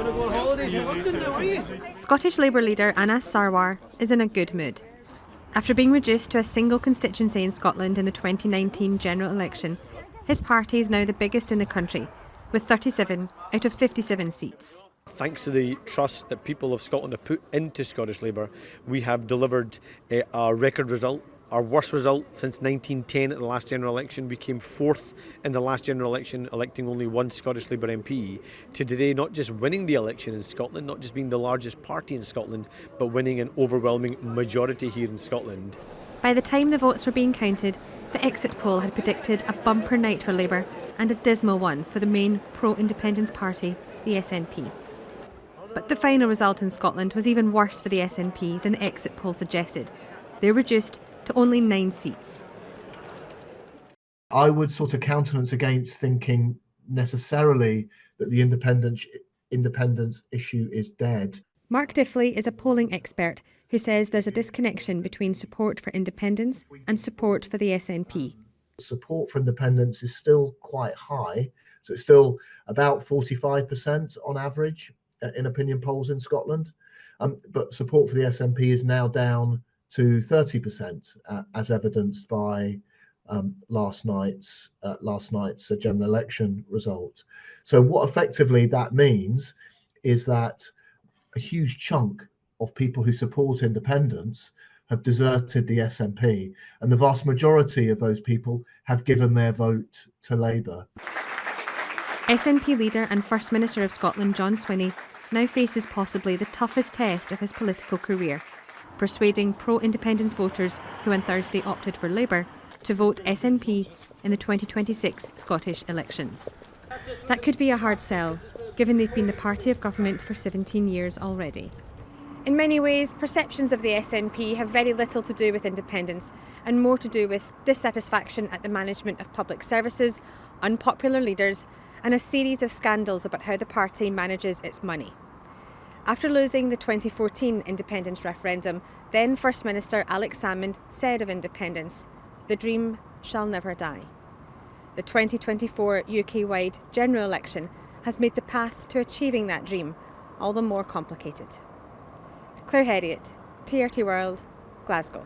want to go on holidays to London now, are you? Scottish Labour leader Anas Sarwar is in a good mood. After being reduced to a single constituency in Scotland in the 2019 general election, his party is now the biggest in the country, with 37 out of 57 seats. Thanks to the trust that people of Scotland have put into Scottish Labour, we have delivered a record result. Our worst result since 1910 at the last general election. We came fourth in the last general election, electing only one Scottish Labour MP, to today not just winning the election in Scotland, not just being the largest party in Scotland, but winning an overwhelming majority here in Scotland. By the time the votes were being counted, the exit poll had predicted a bumper night for Labour and a dismal one for the main pro-independence party, the SNP. But the final result in Scotland was even worse for the SNP than the exit poll suggested. They were reduced to only 9 seats. I would sort of countenance against thinking necessarily that the independence issue is dead. Mark Diffley is a polling expert who says there's a disconnection between support for independence and support for the SNP. Support for independence is still quite high, so it's still about 45% on average in opinion polls in Scotland, but support for the SNP is now down to 30%, as evidenced by last night's general election result. So what effectively that means is that a huge chunk of people who support independence have deserted the SNP, and the vast majority of those people have given their vote to Labour. SNP leader and First Minister of Scotland, John Swinney, now faces possibly the toughest test of his political career, persuading pro-independence voters who on Thursday opted for Labour to vote SNP in the 2026 Scottish elections. That could be a hard sell, given they've been the party of government for 17 years already. In many ways, perceptions of the SNP have very little to do with independence and more to do with dissatisfaction at the management of public services, unpopular leaders, and a series of scandals about how the party manages its money. After losing the 2014 independence referendum, then First Minister Alex Salmond said of independence, "The dream shall never die." The 2024 UK-wide general election has made the path to achieving that dream all the more complicated. Claire Herriot, TRT World, Glasgow.